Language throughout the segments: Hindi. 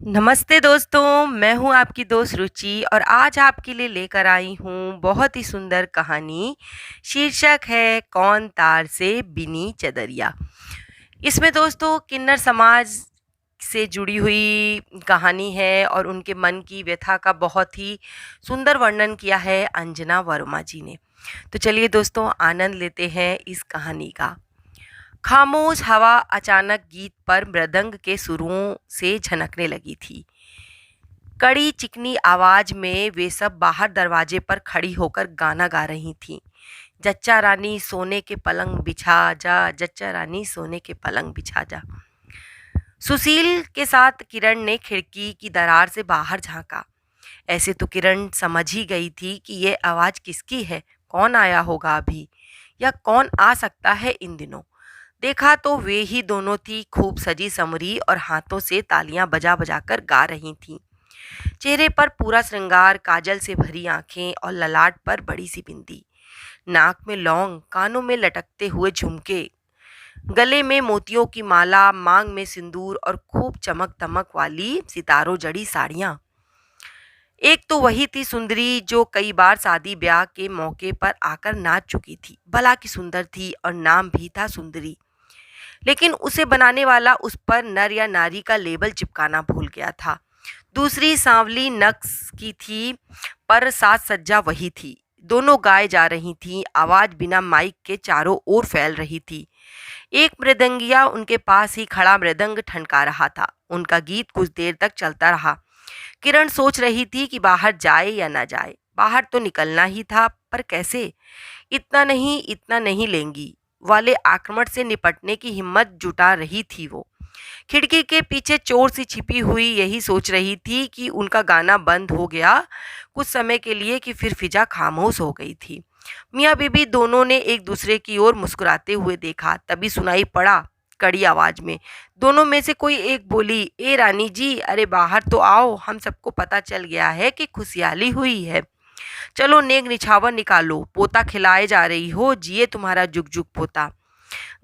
नमस्ते दोस्तों, मैं हूँ आपकी दोस्त रुचि और आज आपके लिए लेकर आई हूँ बहुत ही सुंदर कहानी। शीर्षक है कौन तार से बिनी चदरिया। इसमें दोस्तों किन्नर समाज से जुड़ी हुई कहानी है और उनके मन की व्यथा का बहुत ही सुंदर वर्णन किया है अंजना वर्मा जी ने। तो चलिए दोस्तों आनंद लेते हैं इस कहानी का। खामोश हवा अचानक गीत पर मृदंग के सुरों से झनकने लगी थी। कड़ी चिकनी आवाज में वे सब बाहर दरवाजे पर खड़ी होकर गाना गा रही थीं। जच्चा रानी सोने के पलंग बिछा जा, जच्चा रानी सोने के पलंग बिछा जा। सुशील के साथ किरण ने खिड़की की दरार से बाहर झांका। ऐसे तो किरण समझ ही गई थी कि ये आवाज किसकी है, कौन आया होगा अभी, या कौन आ सकता है इन दिनों। देखा तो वे ही दोनों थी, खूब सजी संवरी और हाथों से तालियां बजा बजा कर गा रही थीं। चेहरे पर पूरा श्रृंगार, काजल से भरी आंखें और ललाट पर बड़ी सी बिंदी, नाक में लौंग, कानों में लटकते हुए झुमके, गले में मोतियों की माला, मांग में सिंदूर और खूब चमक दमक वाली सितारों जड़ी साड़ियां। एक तो वही थी सुंदरी जो कई बार शादी ब्याह के मौके पर आकर नाच चुकी थी। भला की सुंदर थी और नाम भी था सुंदरी, लेकिन उसे बनाने वाला उस पर नर या नारी का लेबल चिपकाना भूल गया था। दूसरी सांवली नक्श की थी, पर साज सज्जा वही थी। दोनों गाए जा रही थीं, आवाज बिना माइक के चारों ओर फैल रही थी। एक मृदंगिया उनके पास ही खड़ा मृदंग ठनका रहा था। उनका गीत कुछ देर तक चलता रहा। किरण सोच रही थी कि बाहर जाए या ना जाए। बाहर तो निकलना ही था, पर कैसे? इतना नहीं लेंगी वाले आक्रमण से निपटने की हिम्मत जुटा रही थी वो। खिड़की के पीछे चोर सी छिपी हुई यही सोच रही थी कि उनका गाना बंद हो गया कुछ समय के लिए, कि फिर फिजा खामोश हो गई थी। मियाँ बीबी दोनों ने एक दूसरे की ओर मुस्कुराते हुए देखा। तभी सुनाई पड़ा कड़ी आवाज में, दोनों में से कोई एक बोली, ए रानी जी, अरे बाहर तो आओ, हम सबको पता चल गया है कि खुशहाली हुई है। चलो नेक निछावर निकालो, पोता खिलाए जा रही हो, जिए तुम्हारा जुग जुग पोता।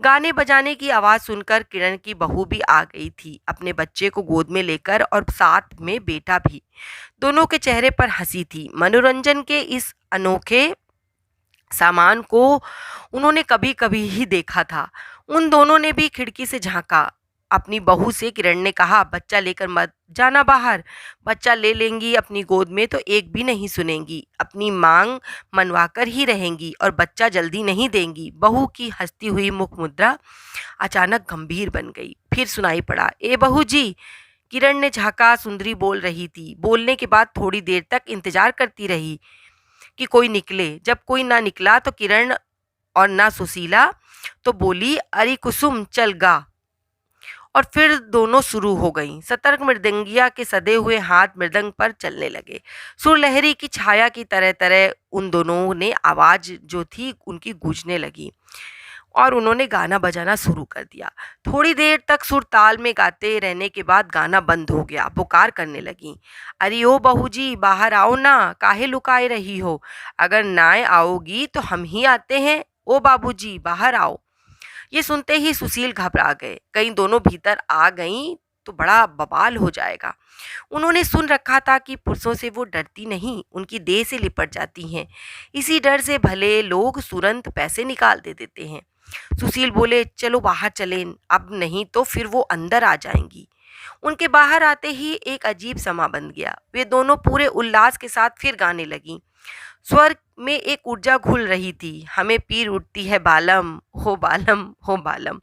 गाने बजाने की आवाज सुनकर किरण की बहू भी आ गई थी, अपने बच्चे को गोद में लेकर, और साथ में बेटा भी। दोनों के चेहरे पर हंसी थी। मनोरंजन के इस अनोखे सामान को उन्होंने कभी कभी ही देखा था। उन दोनों ने भी खिड़की से झांका। अपनी बहू से किरण ने कहा, बच्चा लेकर मत जाना बाहर। बच्चा ले लेंगी अपनी गोद में तो एक भी नहीं सुनेंगी, अपनी मांग मनवाकर ही रहेंगी और बच्चा जल्दी नहीं देंगी। बहू की हंसती हुई मुख मुद्रा अचानक गंभीर बन गई। फिर सुनाई पड़ा, ए बहू जी। किरण ने झांका। सुंदरी बोल रही थी। बोलने के बाद थोड़ी देर तक इंतजार करती रही कि कोई निकले। जब कोई ना निकला तो किरण और ना सुशीला तो बोली, अरे कुसुम चल गा। और फिर दोनों शुरू हो गईं। सतर्क मृदंगिया के सदे हुए हाथ मृदंग पर चलने लगे। सुरलहरी की छाया की तरह तरह उन दोनों ने आवाज जो थी उनकी गूंजने लगी और उन्होंने गाना बजाना शुरू कर दिया। थोड़ी देर तक सुर ताल में गाते रहने के बाद गाना बंद हो गया। पुकार करने लगी, अरे ओ बहू जी, बाहर आओ ना, काहे लुकाए रही हो? अगर ना आओगी तो हम ही आते हैं। ओ बाबूजी, बाहर आओ। ये सुनते ही सुशील घबरा गए। कहीं दोनों भीतर आ गईं तो बड़ा बवाल हो जाएगा। उन्होंने सुन रखा था कि पुरुषों से वो डरती नहीं, उनकी देह से लिपट जाती हैं। इसी डर से भले लोग तुरंत पैसे निकाल दे देते हैं। सुशील बोले, चलो बाहर चलें, अब नहीं तो फिर वो अंदर आ जाएंगी। उनके बाहर आते ही एक अजीब समा बन गया। वे दोनों पूरे उल्लास के साथ फिर गाने लगीं। स्वर में एक ऊर्जा घुल रही थी, हमें पीर उठती है बालम, हो बालम, हो बालम।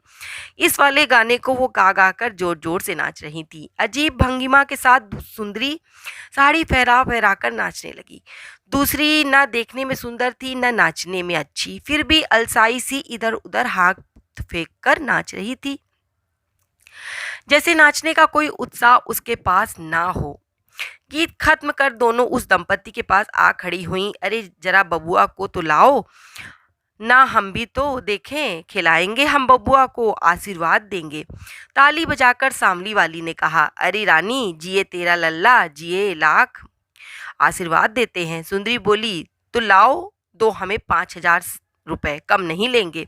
इस वाले गाने को वो गा गा कर जोर जोर से नाच रही थी। अजीब भंगिमा के साथ सुंदरी साड़ी फहरा फहरा कर नाचने लगी। दूसरी ना देखने में सुंदर थी, ना नाचने में अच्छी, फिर भी अलसाई सी इधर उधर हाथ फेंक कर नाच रही थी, जैसे नाचने का कोई उत्साह उसके पास ना हो। गीत खत्म कर दोनों उस दंपति के पास आ खड़ी हुईं। अरे जरा बबुआ को तो लाओ ना, हम भी तो देखें, खिलाएंगे हम बबुआ को, आशीर्वाद देंगे। ताली बजाकर सांवली वाली ने कहा, अरे रानी, जिए तेरा लल्ला, जिए लाख, आशीर्वाद देते हैं। सुंदरी बोली, तो लाओ, दो हमें 5,000 रुपए, कम नहीं लेंगे।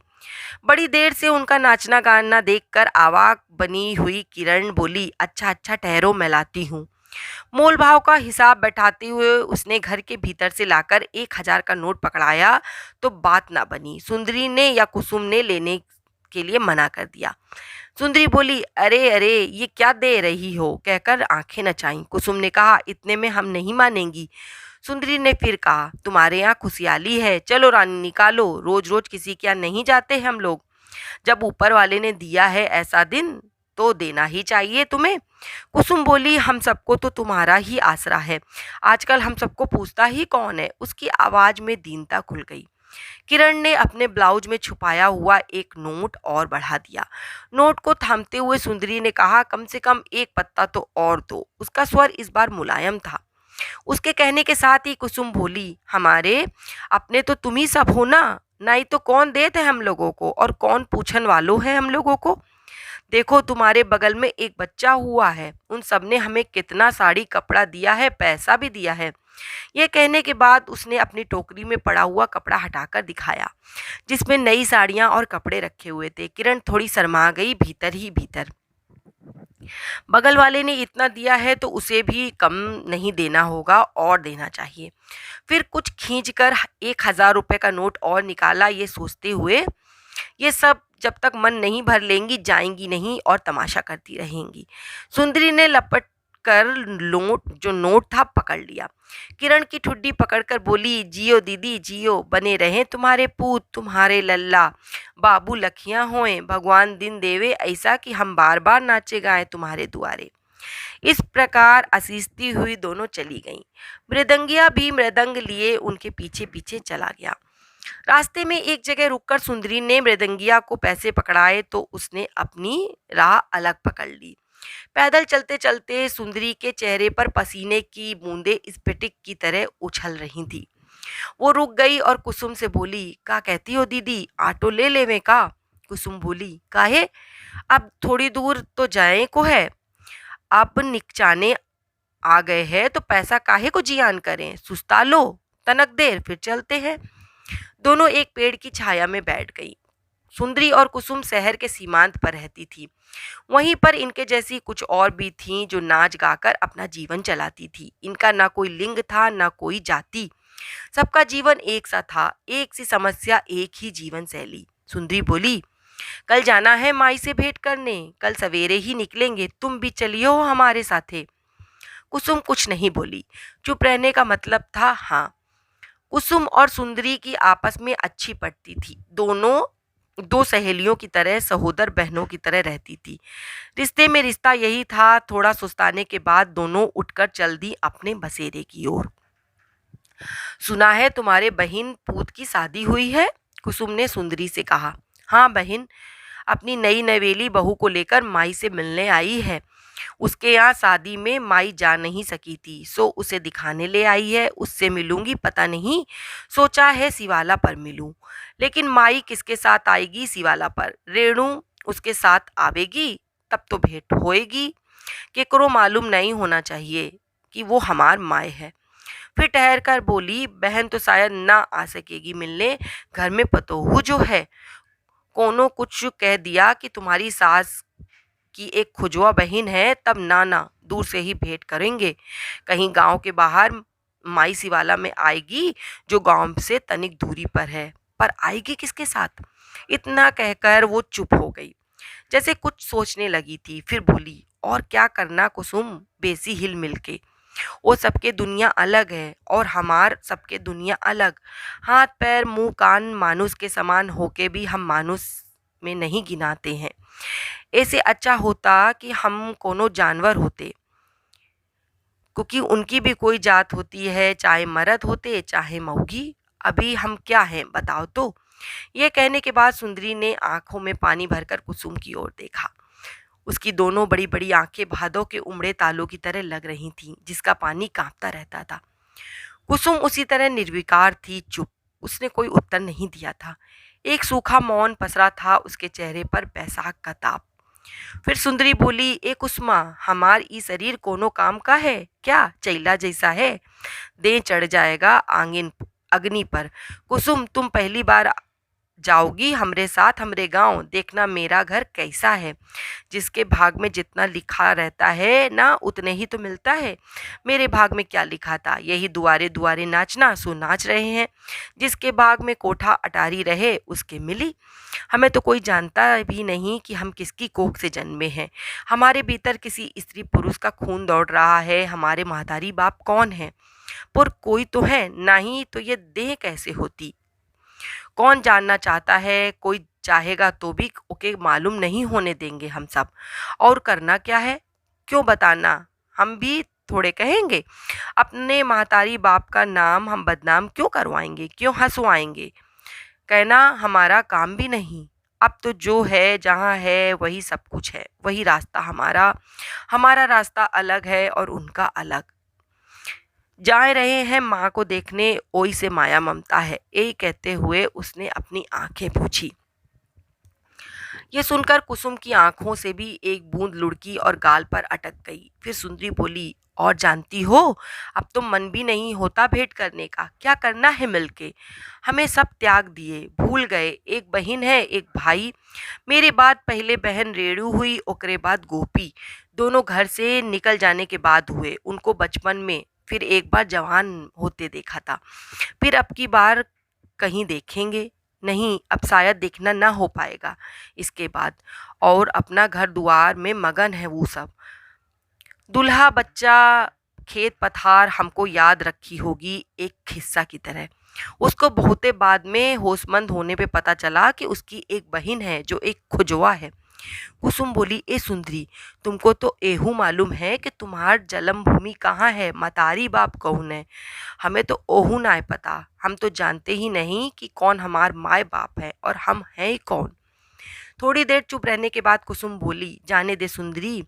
बड़ी देर से उनका नाचना गाना देखकर अवाक बनी हुई किरण बोली, अच्छा अच्छा ठहरो, मैं लाती हूँ। मोल भाव का हिसाब बैठाते हुए उसने घर के भीतर से लाकर 1,000 का नोट पकड़ाया तो बात ना बनी। सुंदरी ने या कुसुम ने लेने के लिए मना कर दिया। सुंदरी बोली, अरे अरे ये क्या दे रही हो, कहकर आंखें नचाईं। कुसुम ने कहा, इतने में हम नहीं मानेंगी। सुंदरी ने फिर कहा, तुम्हारे यहाँ खुशहाली है, चलो रानी निकालो, रोज रोज किसी के यहाँ नहीं जाते हम लोग। जब ऊपर वाले ने दिया है ऐसा दिन तो देना ही चाहिए तुम्हें। कुसुम बोली, हम सबको तो तुम्हारा ही आसरा है, आजकल हम सबको पूछता ही कौन है। उसकी आवाज में दीनता खुल गई। किरण ने अपने ब्लाउज में छुपाया हुआ एक नोट और बढ़ा दिया। नोट को थामते हुए सुंदरी ने कहा, कम से कम एक पत्ता तो और दो। उसका स्वर इस बार मुलायम था। उसके कहने के साथ ही कुसुम बोली, हमारे अपने तो तुम ही सब हो ना, नहीं तो कौन देते हम लोगों को और कौन पूछन वालों है हम लोगों को। देखो तुम्हारे बगल में एक बच्चा हुआ है, उन सब ने हमें कितना साड़ी कपड़ा दिया है, पैसा भी दिया है। यह कहने के बाद उसने अपनी टोकरी में पड़ा हुआ कपड़ा हटाकर दिखाया, जिसमें नई साड़ियां और कपड़े रखे हुए थे। किरण थोड़ी शर्मा गई भीतर ही भीतर। बगल वाले ने इतना दिया है तो उसे भी कम नहीं देना होगा और देना चाहिए। फिर कुछ खींचकर 1,000 रुपये का नोट और निकाला, ये सोचते हुए ये सब जब तक मन नहीं भर लेंगी जाएंगी नहीं और तमाशा करती रहेंगी। सुंदरी ने लपट कर जो नोट था पकड़ लिया। किरण की ठुड्डी पकड़कर बोली, जियो दीदी जियो, बने रहें तुम्हारे पूत तुम्हारे लल्ला, बाबू लखियां होए, भगवान दिन देवे ऐसा कि हम बार बार नाचे गाए तुम्हारे दुआरे। इस प्रकार असीसती हुई दोनों चली गईं। मृदंगिया भी मृदंग लिए उनके पीछे पीछे चला गया। रास्ते में एक जगह रुककर सुंदरी ने मृदंगिया को पैसे पकड़ाए तो उसने अपनी राह अलग पकड़ ली। पैदल चलते चलते सुंदरी के चेहरे पर पसीने की बूंदें स्फटिक की तरह उछल रही थी। वो रुक गई और कुसुम से बोली, का कहती हो दीदी, ऑटो ले लेवे का। कुसुम बोली, काहे, अब थोड़ी दूर तो जाए को है, अब निकचाने आ गए हैं तो पैसा काहे को जियान करें, सुस्ता लो, तनक देर फिर चलते हैं। दोनों एक पेड़ की छाया में बैठ गई। सुंदरी और कुसुम शहर के सीमांत पर रहती थी। वहीं पर इनके जैसी कुछ और भी थीं जो नाच गाकर अपना जीवन चलाती थी। इनका ना कोई लिंग था ना कोई जाति, सबका जीवन एक सा था, एक सी समस्या, एक ही जीवन शैली। सुंदरी बोली, कल जाना है माई से भेंट करने, कल सवेरे ही निकलेंगे, तुम भी चलियो हमारे साथे। कुसुम कुछ नहीं बोली, चुप रहने का मतलब था हाँ। कुसुम और सुंदरी की आपस में अच्छी पड़ती थी। दोनों दो सहेलियों की तरह, सहोदर बहनों की तरह रहती थी। रिश्ते में रिश्ता यही था। थोड़ा सुस्ताने के बाद दोनों उठकर चल दी अपने बसेरे की ओर। सुना है तुम्हारे बहन पूत की शादी हुई है, कुसुम ने सुंदरी से कहा। हाँ बहन अपनी नई नवेली बहू को लेकर माई से मिलने आई है। उसके यहाँ शादी में माई जा नहीं सकी थी, सो उसे दिखाने ले आई है। उससे मिलूंगी, पता नहीं, सोचा है शिवाला पर मिलूं। लेकिन माई किसके साथ आएगी शिवाला पर, रेणु उसके साथ आवेगी तब तो भेंट होएगी। केकरो मालूम नहीं होना चाहिए कि वो हमार माए है। फिर ठहर कर बोली, बहन तो शायद ना आ सकेगी मिलने, घर में पतोहू जो है कोनो कुछ कह दिया कि तुम्हारी सास की एक खुजवा बहन है, तब नाना दूर से ही भेंट करेंगे। कहीं गांव के बाहर माई शिवाला में आएगी जो गांव से तनिक दूरी पर है, पर आएगी किसके साथ। इतना कहकर वो चुप हो गई, जैसे कुछ सोचने लगी थी। फिर बोली, और क्या करना कुसुम, बेसी हिल मिल के, वो सबके दुनिया अलग है और हमार सबके दुनिया अलग। हाथ पैर मुंह कान मानुस के समान होके भी हम मानुस में नहीं गिनाते हैं। ऐसे अच्छा होता कि हम कोनो जानवर होते, क्योंकि उनकी भी कोई जात होती है, चाहे मर्द होते चाहे मौगी। अभी हम क्या हैं बताओ तो। यह कहने के बाद सुंदरी ने आंखों में पानी भरकर कुसुम की ओर देखा। उसकी दोनों बड़ी बड़ी आंखें भादों के उमड़े तालों की तरह लग रही थीं, जिसका पानी कांपता रहता था। कुसुम उसी तरह निर्विकार थी, चुप। उसने कोई उत्तर नहीं दिया था। एक सूखा मौन पसरा था उसके चेहरे पर, बैसाख का ताप। फिर सुंदरी बोली, ए कुसुमा, हमार ई शरीर कोनो काम का है क्या, चैला जैसा है, दे चढ़ जाएगा आंगिन अग्नि पर। कुसुम तुम पहली बार जाओगी हमरे साथ हमरे गांव, देखना मेरा घर कैसा है। जिसके भाग में जितना लिखा रहता है ना उतने ही तो मिलता है। मेरे भाग में क्या लिखा था, यही दुआरे दुआरे नाचना, सो नाच रहे हैं। जिसके भाग में कोठा अटारी रहे उसके मिली। हमें तो कोई जानता भी नहीं कि हम किसकी कोख से जन्मे हैं। हमारे भीतर किसी स्त्री पुरुष का खून दौड़ रहा है। हमारे महतारी बाप कौन है? पर कोई तो है, नहीं तो ये देह कैसे होती? कौन जानना चाहता है? कोई चाहेगा तो भी ओके मालूम नहीं होने देंगे हम सब। और करना क्या है? क्यों बताना? हम भी थोड़े कहेंगे। अपने महतारी बाप का नाम हम बदनाम क्यों करवाएंगे, क्यों हंसवाएंगे? कहना हमारा काम भी नहीं। अब तो जो है जहाँ है वही सब कुछ है, वही रास्ता हमारा। हमारा रास्ता अलग है और उनका अलग। जा रहे हैं माँ को देखने, ओई से माया ममता है। यही कहते हुए उसने अपनी आंखें पूछी। ये सुनकर कुसुम की आंखों से भी एक बूंद लुढ़की और गाल पर अटक गई। फिर सुंदरी बोली, और जानती हो, अब तो मन भी नहीं होता भेंट करने का। क्या करना है मिलके? हमें सब त्याग दिए, भूल गए। एक बहन है, एक भाई। मेरे बाद पहले बहन रेणु हुई, ओकरे बाद गोपी। दोनों घर से निकल जाने के बाद हुए। उनको बचपन में, फिर एक बार जवान होते देखा था। फिर अब की बार कहीं देखेंगे नहीं, अब शायद देखना ना हो पाएगा इसके बाद। और अपना घर दुआर में मगन है वो सब। दूल्हा बच्चा, खेत पथार हमको याद रखी होगी एक हिस्सा की तरह। उसको बहुते बाद में होशमंद होने पे पता चला कि उसकी एक बहन है जो एक खुजवा है। कुसुम बोली, ए सुंदरी, तुमको तो एहू मालूम है कि तुम्हार जन्म भूमि कहाँ है, मतारी बाप कौन है? हमें तो ओहू ना पता। हम तो जानते ही नहीं कि कौन हमार माए बाप है और हम हैं कौन। थोड़ी देर चुप रहने के बाद कुसुम बोली, जाने दे सुंदरी,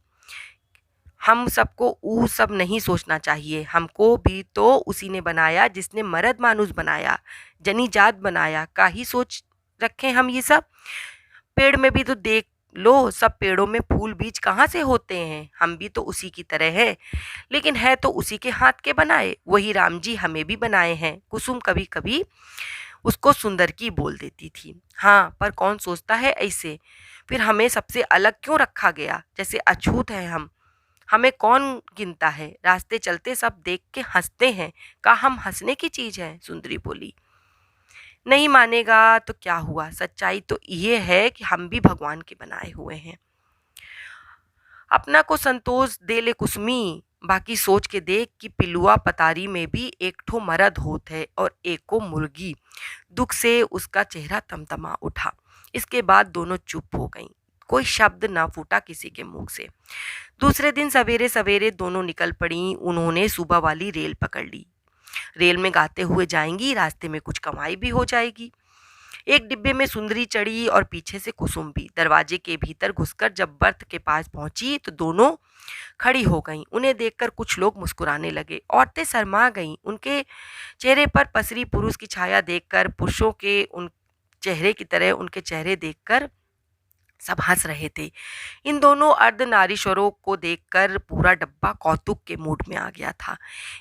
हम सबको ऊ सब नहीं सोचना चाहिए। हमको भी तो उसी ने बनाया जिसने मर्द मानुस बनाया, जनी जात बनाया। का ही सोच रखे हम ये सब? पेड़ में भी तो देख लो, सब पेड़ों में फूल बीज कहाँ से होते हैं? हम भी तो उसी की तरह है, लेकिन है तो उसी के हाथ के बनाए। वही राम जी हमें भी बनाए हैं। कुसुम कभी कभी उसको सुंदर की बोल देती थी। हाँ, पर कौन सोचता है ऐसे? फिर हमें सबसे अलग क्यों रखा गया, जैसे अछूत हैं हम? हमें कौन गिनता है? रास्ते चलते सब देख के हंसते हैं। का हम हंसने की चीज है? सुंदरी बोली। नहीं मानेगा तो क्या हुआ, सच्चाई तो ये है कि हम भी भगवान के बनाए हुए हैं। अपना को संतोष दे ले कुसमी, बाकी सोच के देख कि पिलुआ पतारी में भी एक ठो मर्द होत है और एक को मुर्गी। दुख से उसका चेहरा तमतमा उठा। इसके बाद दोनों चुप हो गईं। कोई शब्द ना फूटा किसी के मुंह से। दूसरे दिन सवेरे सवेरे दोनों निकल पड़ी। उन्होंने सुबह वाली रेल पकड़ ली। रेल में गाते हुए जाएंगी, रास्ते में कुछ कमाई भी हो जाएगी। एक डिब्बे में सुंदरी चढ़ी और पीछे से कुसुम भी। दरवाजे के भीतर घुसकर जब बर्थ के पास पहुंची तो दोनों खड़ी हो गईं। उन्हें देखकर कुछ लोग मुस्कुराने लगे। औरतें शर्मा गईं। उनके चेहरे पर पसरी पुरुष की छाया देखकर, पुरुषों के उन चेहरे की तरह उनके चेहरे देखकर सब हंस रहे थे। इन दोनों अर्धनारीश्वरों को देखकर पूरा डब्बा कौतुक के मूड में आ गया था।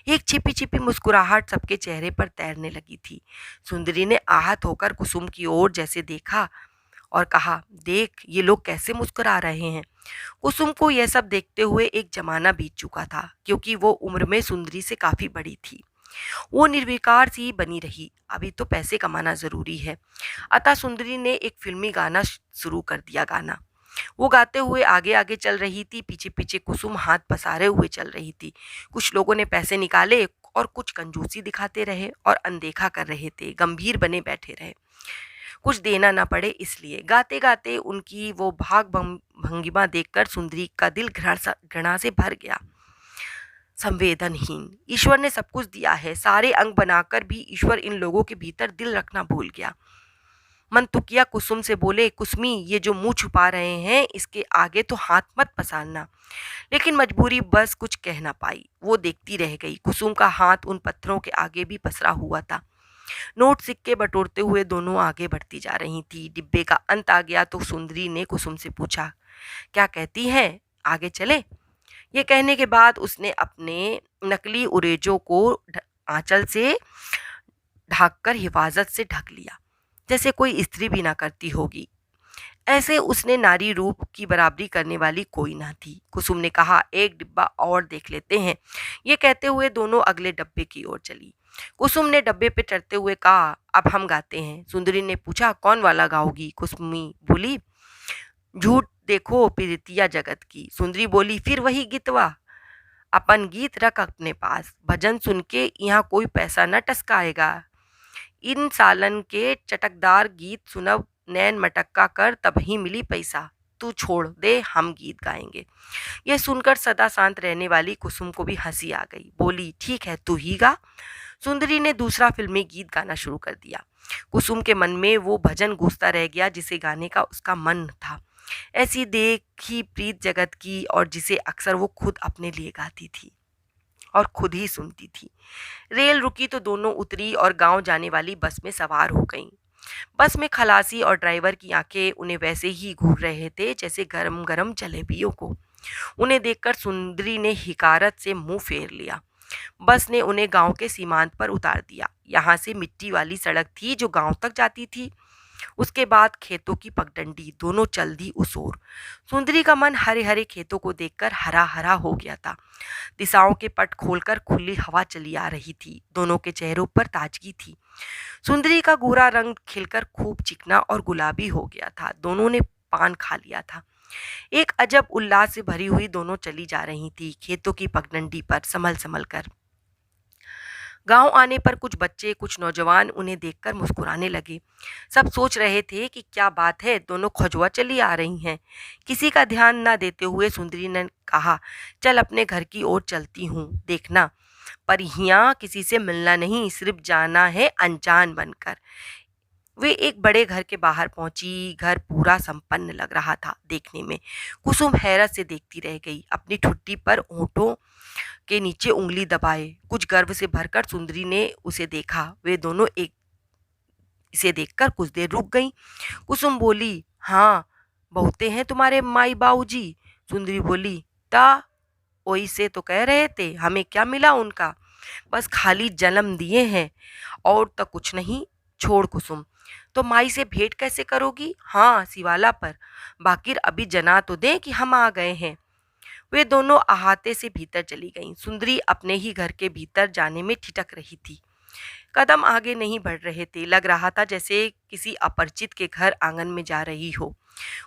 एक छिपी छिपी मुस्कुराहट सबके चेहरे पर तैरने लगी थी। सुंदरी ने आहत होकर कुसुम की ओर जैसे देखा और कहा, देख ये लोग कैसे मुस्कुरा रहे हैं। कुसुम को यह सब देखते हुए एक जमाना बीत चुका था, क्योंकि वो उम्र में सुंदरी से काफी बड़ी थी। वो निर्विकार सी बनी रही। अभी तो पैसे कमाना जरूरी है। अतः सुंदरी ने एक फिल्मी गाना शुरू कर दिया। गाना वो गाते हुए आगे आगे चल रही थी, पीछे पीछे कुसुम हाथ पसारे हुए चल रही थी। कुछ लोगों ने पैसे निकाले और कुछ कंजूसी दिखाते रहे और अनदेखा कर रहे थे, गंभीर बने बैठे रहे, कुछ देना ना पड़े इसलिए। गाते गाते उनकी वो भाग भंगिमा देखकर सुंदरी का दिल घृणा से भर गया। संवेदनहीन, ईश्वर ने सब कुछ दिया है, सारे अंग बनाकर भी ईश्वर इन लोगों के भीतर दिल रखना भूल गया। मनतुकिया कुसुम से बोले, कुसमी ये जो मुंह छुपा रहे हैं इसके आगे तो हाथ मत पसारना। लेकिन मजबूरी बस कुछ कह ना पाई। वो देखती रह गई। कुसुम का हाथ उन पत्थरों के आगे भी पसरा हुआ था। नोट सिक्के बटोरते हुए दोनों आगे बढ़ती जा रही थी। डिब्बे का अंत आ गया तो सुंदरी ने कुसुम से पूछा, क्या कहती हैं, आगे चले? ये कहने के बाद उसने अपने नकली उरेजों को आंचल से ढककर हिफाजत से ढक लिया। जैसे कोई स्त्री भी ना करती होगी। ऐसे उसने नारी रूप की बराबरी करने वाली कोई ना थी। कुसुम ने कहा, एक डिब्बा और देख लेते हैं। ये कहते हुए दोनों अगले डब्बे की ओर चली। कुसुम ने डब्बे पे चढ़ते हुए कहा, अब हम गाते हैं। सुंदरी ने पूछा, कौन वाला गाओगी? कुसुमी बोली, झूठ देखो प्रीतिया जगत की। सुंदरी बोली, फिर वही गीतवा। अपन गीत रख अपने पास, भजन सुन के यहाँ कोई पैसा न टसकाएगा। इन सालन के चटकदार गीत सुनब, नैन मटक्का कर तभी मिली पैसा। तू छोड़ दे, हम गीत गाएंगे। यह सुनकर सदा शांत रहने वाली कुसुम को भी हंसी आ गई। बोली, ठीक है, तू ही गा। सुंदरी ने दूसरा फिल्मी गीत गाना शुरू कर दिया। कुसुम के मन में वो भजन गूंजता रह गया जिसे गाने का उसका मन था। ऐसी देखी प्रीत जगत की, और जिसे अक्सर वो खुद अपने लिए गाती थी और खुद ही सुनती थी। रेल रुकी तो दोनों उतरी और गांव जाने वाली बस में सवार हो गईं। बस में खलासी और ड्राइवर की आंखें उन्हें वैसे ही घूर रहे थे जैसे गरम गरम जलेबियों को। उन्हें देखकर सुंदरी ने हिकारत से मुंह फेर लिया। बस ने उन्हें गांव के सीमांत पर उतार दिया। यहाँ से मिट्टी वाली सड़क थी जो गांव तक जाती थी। उसके बाद खेतों की पगडंडी, दोनों चल दी उस ओर। सुंदरी का मन हरे हरे खेतों को देखकर हरा हरा हो गया था। दिशाओं के पट खोलकर खुली हवा चली आ रही थी। दोनों के चेहरों पर ताजगी थी। सुंदरी का गोरा रंग खिलकर खूब चिकना और गुलाबी हो गया था। दोनों ने पान खा लिया था। एक अजब उल्लास से भरी हुई दोनों चली जा रही थी, खेतों की पगडंडी पर संभल संभल कर। गांव आने पर कुछ बच्चे, कुछ नौजवान उन्हें देखकर मुस्कुराने लगे। सब सोच रहे थे कि क्या बात है, दोनों खजुआ चली आ रही हैं। किसी का ध्यान न देते हुए सुंदरी ने कहा, चल अपने घर की ओर चलती हूँ, देखना पर यहाँ किसी से मिलना नहीं, सिर्फ जाना है अनजान बनकर। वे एक बड़े घर के बाहर पहुंची। घर पूरा संपन्न लग रहा था देखने में। कुसुम हैरत से देखती रह गई, अपनी ठुड्डी पर होंठों के नीचे उंगली दबाए। कुछ गर्व से भरकर सुंदरी ने उसे देखा। वे दोनों एक इसे देखकर कुछ देर रुक गईं। कुसुम बोली, हाँ, बहुते हैं तुम्हारे माई बाबूजी। सुंदरी बोली, ता ओई से तो कह रहे थे, हमें क्या मिला उनका, बस खाली जन्म दिए हैं और तो कुछ नहीं। छोड़ कुसुम, तो माई से भेंट कैसे करोगी? हाँ, शिवाला पर, बाकी अभी जना तो दे कि हम आ गए हैं। वे दोनों अहाते से भीतर चली गईं। सुंदरी अपने ही घर के भीतर जाने में ठिठक रही थी। कदम आगे नहीं बढ़ रहे थे। लग रहा था जैसे किसी अपरिचित के घर आंगन में जा रही हो।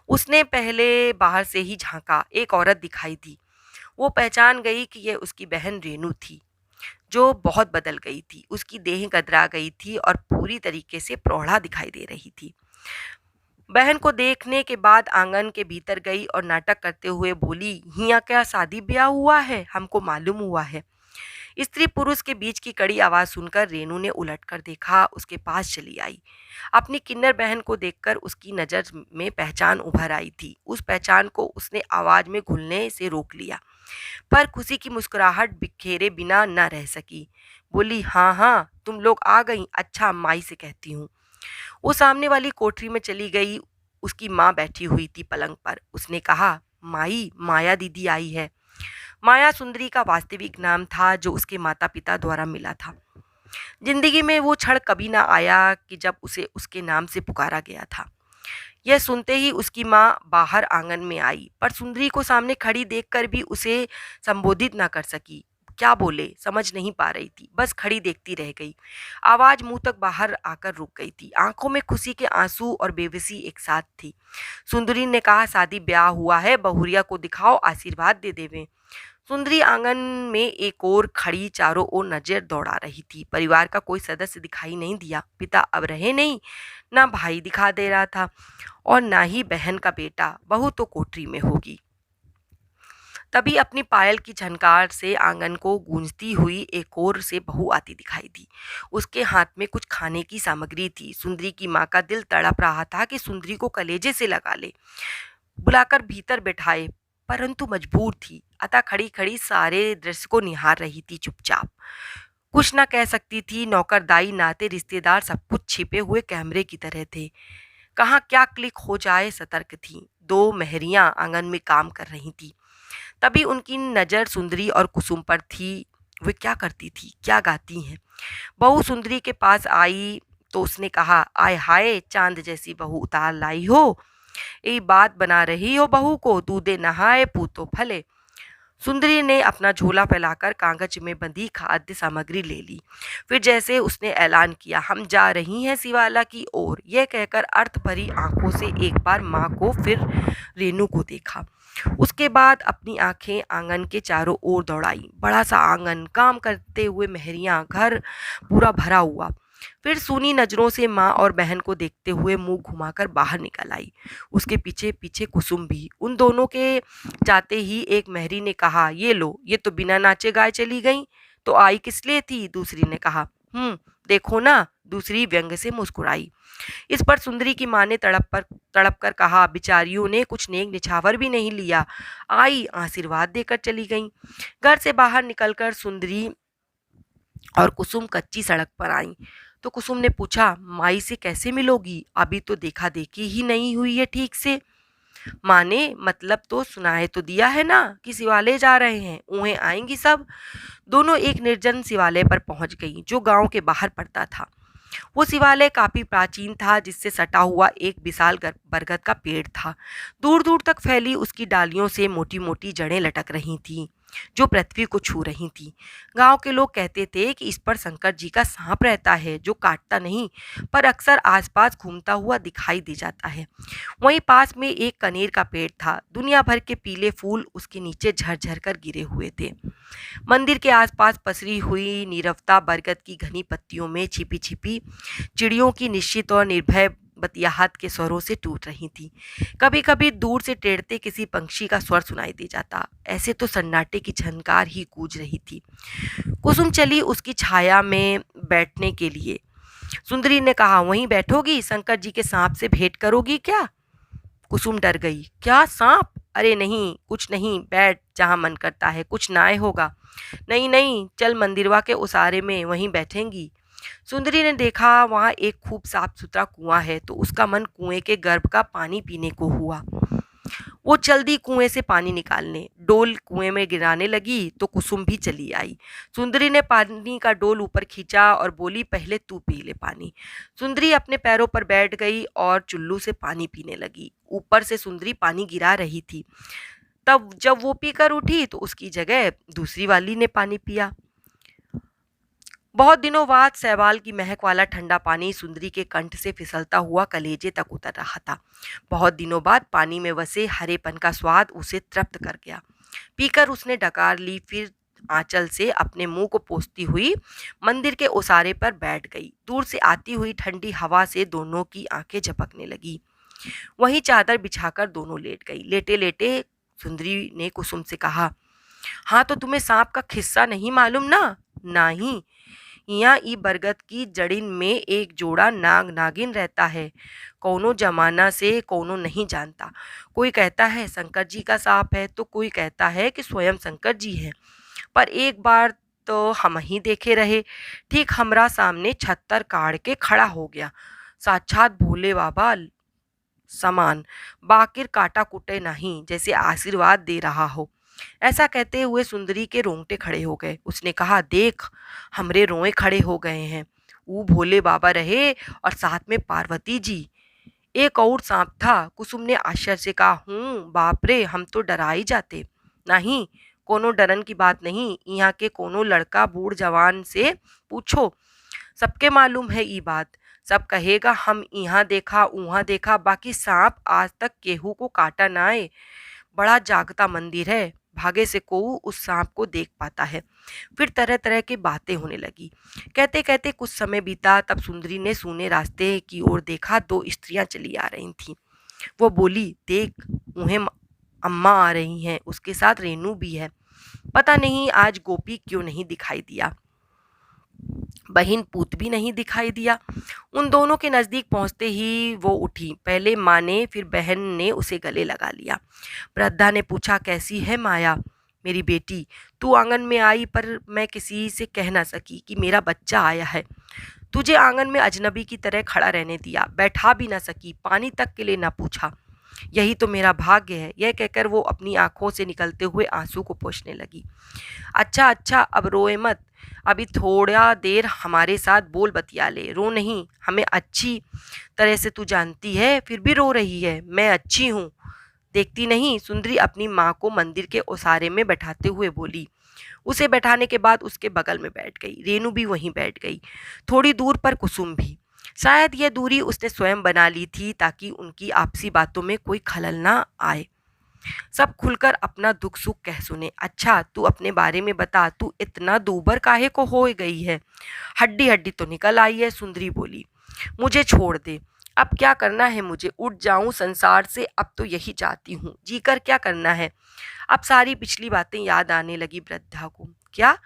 उसने पहले बाहर से ही झांका। एक औरत दिखाई दी। वो पहचान गई कि यह उसकी बहन रेणु थी, जो बहुत बदल गई थी। उसकी देह गदरा गई थी और पूरी तरीके से प्रौढ़ा दिखाई दे रही थी। बहन को देखने के बाद आंगन के भीतर गई और नाटक करते हुए बोली, हिया क्या शादी ब्याह हुआ है? हमको मालूम हुआ है। स्त्री पुरुष के बीच की कड़ी आवाज सुनकर रेणु ने उलटकर देखा। उसके पास चली आई। अपनी किन्नर बहन को देखकर उसकी नजर में पहचान उभर आई थी। उस पहचान को उसने आवाज में घुलने से रोक लिया, पर खुशी की मुस्कुराहट बिखेरे बिना न रह सकी। बोली, हाँ हाँ, तुम लोग आ गई। अच्छा, माई से कहती हूँ। वो सामने वाली कोठरी में चली गई। उसकी माँ बैठी हुई थी पलंग पर। उसने कहा, माई, माया दीदी आई है। माया सुंदरी का वास्तविक नाम था, जो उसके माता पिता द्वारा मिला था। जिंदगी में वो क्षण कभी ना आया कि जब उसे उसके नाम से पुकारा गया था। यह सुनते ही उसकी माँ बाहर आंगन में आई, पर सुंदरी को सामने खड़ी देखकर भी उसे संबोधित ना कर सकी। क्या बोले समझ नहीं पा रही थी, बस खड़ी देखती रह गई। आवाज मुंह तक बाहर आकर रुक गई थी। आंखों में खुशी के आंसू और बेबसी एक साथ थी। सुंदरी ने कहा, शादी ब्याह हुआ है, बहुरिया को दिखाओ, आशीर्वाद दे देवे। सुंदरी आंगन में एक और खड़ी चारों ओर नजर दौड़ा रही थी। परिवार का कोई सदस्य दिखाई नहीं दिया। पिता अब रहे नहीं, ना भाई दिखा दे रहा था, और ना ही बहन का बेटा। बहू तो कोठरी में होगी। तभी अपनी पायल की झनकार से आंगन को गूंजती हुई एक और से बहू आती दिखाई दी। उसके हाथ में कुछ खाने की सामग्री थी। सुंदरी की माँ का दिल तड़प रहा था कि सुंदरी को कलेजे से लगा ले, बुलाकर भीतर बैठाए, परंतु मजबूर थी। अतः खड़ी खड़ी सारे दृश्य को निहार रही थी चुपचाप। कुछ ना कह सकती थी। नौकर, दाई, नाते, रिश्तेदार सब कुछ छिपे हुए कैमरे की तरह थे। कहाँ क्या क्लिक हो जाए सतर्क थी। दो महरियां आंगन में काम कर रही थी। तभी उनकी नज़र सुंदरी और कुसुम पर थी। वे क्या करती थी, क्या गाती हैं? बहू सुंदरी के पास आई तो उसने कहा, आय हाय, चांद जैसी बहू उतार लाई हो, यही बात बना रही हो बहू को, दूधे नहाए पूतो फले। सुंदरी ने अपना झोला फैलाकर कागज में बंधी खाद्य सामग्री ले ली। फिर जैसे उसने ऐलान किया, हम जा रही हैं शिवाला की ओर, यह कहकर अर्थ भरी आंखों से एक बार माँ को फिर रेनू को देखा। उसके बाद अपनी आंखें आंगन के चारों ओर दौड़ाई। बड़ा सा आंगन, काम करते हुए मेहरियां, घर पूरा भरा हुआ। फिर सूनी नजरों से माँ और बहन को देखते हुए मुंह घुमाकर बाहर निकल आई। उसके पीछे पीछे कुसुम भी। उन दोनों के जाते ही एक मेहरी ने कहा, ये लो, ये तो बिना नाचे गाए चली गई, तो आई किस लिए थी? दूसरी ने कहा, देखो ना, दूसरी व्यंग से मुस्कुराई। इस पर सुंदरी की माँ ने तड़प कर कहा, बिचारियों ने कुछ नेक निछावर भी नहीं लिया, आई आशीर्वाद देकर चली गई। घर से बाहर निकलकर सुंदरी और कुसुम कच्ची सड़क पर आई तो कुसुम ने पूछा, माई से कैसे मिलोगी? अभी तो देखा देखी ही नहीं हुई है ठीक से। माँ ने मतलब तो सुनाए तो दिया है ना कि शिवालय जा रहे हैं, उन्हें आएंगी सब। दोनों एक निर्जन शिवालय पर पहुंच गई जो गांव के बाहर पड़ता था। वो शिवालय काफी प्राचीन था, जिससे सटा हुआ एक विशाल बरगद का पेड़ था। दूर दूर तक फैली उसकी डालियों से मोटी मोटी जड़ें लटक रही थीं जो पृथ्वी को छू रही थी। गांव के लोग कहते थे कि इस पर शंकर जी का सांप रहता है जो काटता नहीं पर अक्सर आसपास घूमता हुआ दिखाई दे जाता है। वहीं पास में एक कनेर का पेड़ था। दुनिया भर के पीले फूल उसके नीचे झरझर कर गिरे हुए थे। मंदिर के आसपास पसरी हुई नीरवता बरगद की घनी पत्तियों में छिपी छिपी चिड़ियों की निश्चित और निर्भय बतियाहट के स्वरों से टूट रही थी। कभी कभी दूर से टेढ़ते किसी पंछी का स्वर सुनाई दे जाता। ऐसे तो सन्नाटे की झनकार ही गूंज रही थी। कुसुम चली उसकी छाया में बैठने के लिए। सुंदरी ने कहा, वहीं बैठोगी? शंकर जी के सांप से भेंट करोगी क्या? कुसुम डर गई। क्या सांप? अरे नहीं, कुछ नहीं, बैठ जहां मन करता है, कुछ नाय होगा। नहीं नहीं, चल मंदिरवा के उसारे में, वहीं बैठेंगी। सुंदरी ने देखा वहां एक खूब साफ सुथरा कुआं है तो उसका मन कुएं के गर्भ का पानी पीने को हुआ। वो चल दी कुएं से पानी निकालने। डोल कुएं में गिराने लगी तो कुसुम भी चली आई। सुंदरी ने पानी का डोल ऊपर खींचा और बोली, पहले तू पी ले पानी। सुंदरी अपने पैरों पर बैठ गई और चुल्लू से पानी पीने लगी। ऊपर से सुंदरी पानी गिरा रही थी। तब जब वो पीकर उठी तो उसकी जगह दूसरी वाली ने पानी पिया। बहुत दिनों बाद शैवाल की महक वाला ठंडा पानी सुंदरी के कंठ से फिसलता हुआ कलेजे तक उतर रहा था। बहुत दिनों बाद पानी में बसे हरेपन का स्वाद उसे तृप्त कर गया। पीकर उसने डकार ली, फिर आंचल से अपने मुंह को पोंछती हुई मंदिर के ओसारे पर बैठ गई। दूर से आती हुई ठंडी हवा से दोनों की आंखें झपकने लगी। वहीं चादर बिछाकर दोनों लेट गई। लेटे लेटे सुंदरी ने कुसुम से कहा, हाँ तो तुम्हें सांप का किस्सा नहीं मालूम ना? नहीं, यहाँ ई बरगद की जड़िन में एक जोड़ा नाग नागिन रहता है। कौनो जमाना से कौनो नहीं जानता। कोई कहता है शंकर जी का सांप है तो कोई कहता है कि स्वयं शंकर जी है। पर एक बार तो हम ही देखे रहे, ठीक हमरा सामने छत्तर काढ़ के खड़ा हो गया, साक्षात भोले बाबा समान, बाकिर काटा कुटे नहीं, जैसे आशीर्वाद दे रहा हो। ऐसा कहते हुए सुंदरी के रोंगटे खड़े हो गए। उसने कहा, देख, हमरे रोए खड़े हो गए हैं। वो भोले बाबा रहे और साथ में पार्वती जी। एक और सांप था। कुसुम ने आश्चर्य से कहा, बाप रे, हम तो डरा ही जाते। नहीं, कोनो डरन की बात नहीं। यहाँ के कोनो लड़का बूढ़ जवान से पूछो, सबके मालूम है ई बात। सब कहेगा हम यहाँ देखा उहाँ देखा, बाकी सांप आज तक केहू को काटा ना है। बड़ा जागता मंदिर है, भागे से कोऊ उस सांप को देख पाता है। फिर तरह तरह की बातें होने लगी। कहते कहते कुछ समय बीता। तब सुंदरी ने सूने रास्ते की ओर देखा। दो स्त्रियां चली आ रही थीं। वो बोली, देख, उन्हें अम्मा आ रही हैं, उसके साथ रेनू भी है। पता नहीं आज गोपी क्यों नहीं दिखाई दिया, बहन पूत भी नहीं दिखाई दिया। उन दोनों के नज़दीक पहुंचते ही वो उठी। पहले माँ ने, फिर बहन ने उसे गले लगा लिया। वृद्धा ने पूछा, कैसी है माया मेरी बेटी? तू आंगन में आई पर मैं किसी से कह ना सकी कि मेरा बच्चा आया है। तुझे आंगन में अजनबी की तरह खड़ा रहने दिया, बैठा भी ना सकी, पानी तक के लिए ना पूछा। यही तो मेरा भाग्य है। यह कहकर वो अपनी आंखों से निकलते हुए आंसू को पोंछने लगी। अच्छा अच्छा, अब रोए मत। अभी थोड़ा देर हमारे साथ बोल बतिया ले, रो नहीं, हमें अच्छी तरह से तू जानती है, फिर भी रो रही है। मैं अच्छी हूँ, देखती नहीं? सुंदरी अपनी माँ को मंदिर के ओसारे में बैठाते हुए बोली। उसे बैठाने के बाद उसके बगल में बैठ गई। रेनू भी वहीं बैठ गई, थोड़ी दूर पर कुसुम भी। शायद यह दूरी उसने स्वयं बना ली थी ताकि उनकी आपसी बातों में कोई खलल ना आए। सब खुलकर अपना दुख सुख कह सुने। अच्छा तू अपने बारे में बता, तू इतना दूबर काहे को हो गई है? हड्डी हड्डी तो निकल आई है, सुंदरी बोली। मुझे छोड़ दे, अब क्या करना है मुझे? उठ जाऊं संसार से, अब तो यही चाहती हूँ, जीकर क्या करना है? अब सारी पिछली बातें याद आने लगी वृद्धा को। क्या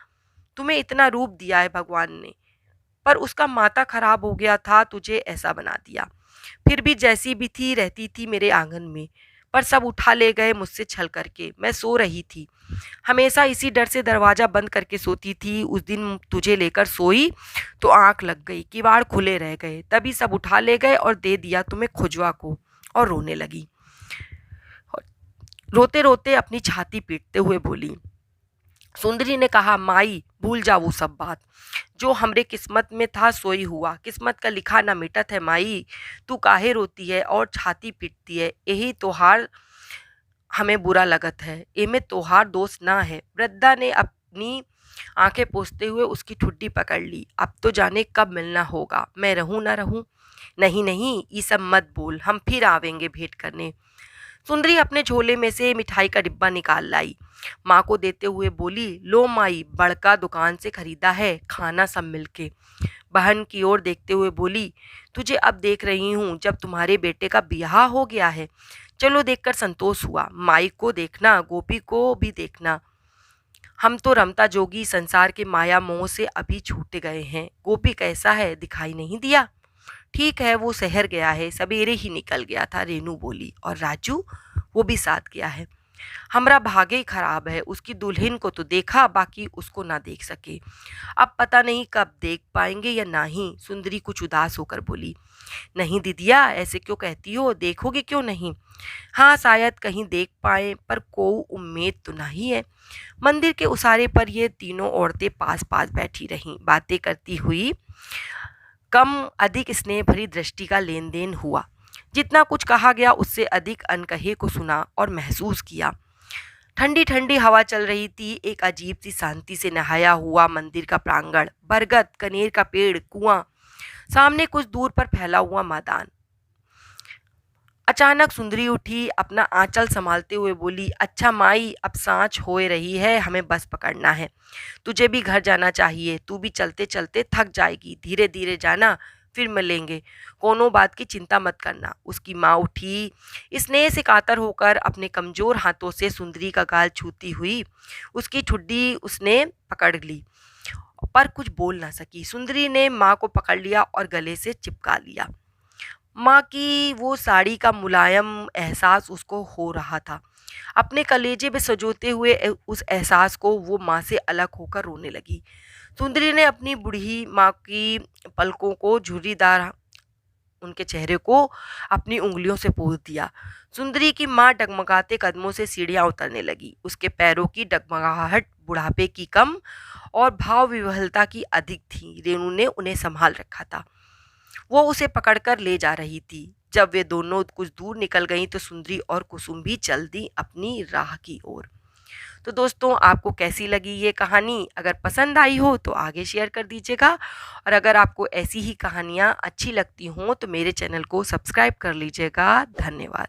तुम्हें इतना रूप दिया है भगवान ने, पर उसका माथा खराब हो गया था, तुझे ऐसा बना दिया। फिर भी जैसी भी थी रहती थी मेरे आंगन में, पर सब उठा ले गए मुझसे छल करके। मैं सो रही थी, हमेशा इसी डर से दरवाज़ा बंद करके सोती थी। उस दिन तुझे लेकर सोई तो आंख लग गई, किवाड़ खुले रह गए, तभी सब उठा ले गए और दे दिया तुम्हें खुजवा को। और रोने लगी, रोते रोते अपनी छाती पीटते हुए बोली। सुंदरी ने कहा, माई भूल जा वो सब बात, जो हमरे किस्मत में था सोई हुआ, किस्मत का लिखा ना मिटत है। माई तू काहे रोती है और छाती पीटती है? यही तोहार हमें बुरा लगत है, एमे तोहार दोस्त ना है। वृद्धा ने अपनी आंखें पोंछते हुए उसकी ठुड्डी पकड़ ली। अब तो जाने कब मिलना होगा, मैं रहूं ना रहूं। नहीं नहीं, ये सब मत बोल, हम फिर आवेंगे भेंट करने। सुंदरी अपने झोले में से मिठाई का डिब्बा निकाल लाई, माँ को देते हुए बोली, लो माई, बड़का दुकान से खरीदा है, खाना सब मिलके। बहन की ओर देखते हुए बोली, तुझे अब देख रही हूँ जब तुम्हारे बेटे का ब्याह हो गया है। चलो देखकर संतोष हुआ, माई को देखना, गोपी को भी देखना। हम तो रमता जोगी संसार के माया मोह से अभी छूट गए हैं। गोपी कैसा है, दिखाई नहीं दिया? ठीक है, वो शहर गया है, सवेरे ही निकल गया था, रेनू बोली। और राजू? वो भी साथ गया है। हमरा भाग्य ही खराब है, उसकी दुल्हन को तो देखा, बाकी उसको ना देख सके। अब पता नहीं कब देख पाएंगे या नहीं। सुंदरी कुछ उदास होकर बोली। नहीं दीदिया, ऐसे क्यों कहती हो, देखोगे क्यों नहीं? हाँ शायद कहीं देख पाए, पर कोई उम्मीद तो नहीं है। मंदिर के उसारे पर ये तीनों औरतें पास पास बैठी रहीं, बातें करती हुई। कम अधिक स्नेह भरी दृष्टि का लेन देन हुआ। जितना कुछ कहा गया उससे अधिक अनकहे को सुना और महसूस किया। ठंडी ठंडी हवा चल रही थी, एक अजीब सी शांति से नहाया हुआ मंदिर का प्रांगण, बरगद, कनेर का पेड़, कुआं, सामने कुछ दूर पर फैला हुआ मैदान। अचानक सुंदरी उठी, अपना आंचल संभालते हुए बोली, अच्छा माई, अब सांझ होए रही है, हमें बस पकड़ना है। तुझे भी घर जाना चाहिए, तू भी चलते चलते थक जाएगी, धीरे धीरे जाना, फिर मिलेंगे, कोनो बात की चिंता मत करना। उसकी माँ उठी, स्नेह से कातर होकर अपने कमजोर हाथों से सुंदरी का गाल छूती हुई उसकी ठुड्डी उसने पकड़ ली, पर कुछ बोल ना सकी। सुंदरी ने माँ को पकड़ लिया और गले से चिपका लिया। माँ की वो साड़ी का मुलायम एहसास उसको हो रहा था। अपने कलेजे में सजोते हुए उस एहसास को वो माँ से अलग होकर रोने लगी। सुंदरी ने अपनी बूढ़ी माँ की पलकों को झुर्रीदार उनके चेहरे को अपनी उंगलियों से पोंछ दिया। सुंदरी की माँ डगमगाते कदमों से सीढ़ियाँ उतरने लगी। उसके पैरों की डगमगाहट बुढ़ापे की कम और भाव विह्वलता की अधिक थी। रेणु ने उन्हें संभाल रखा था, वो उसे पकड़कर ले जा रही थी। जब वे दोनों कुछ दूर निकल गईं तो सुंदरी और कुसुम भी चल दी अपनी राह की ओर। तो दोस्तों, आपको कैसी लगी ये कहानी? अगर पसंद आई हो तो आगे शेयर कर दीजिएगा, और अगर आपको ऐसी ही कहानियाँ अच्छी लगती हों तो मेरे चैनल को सब्सक्राइब कर लीजिएगा। धन्यवाद।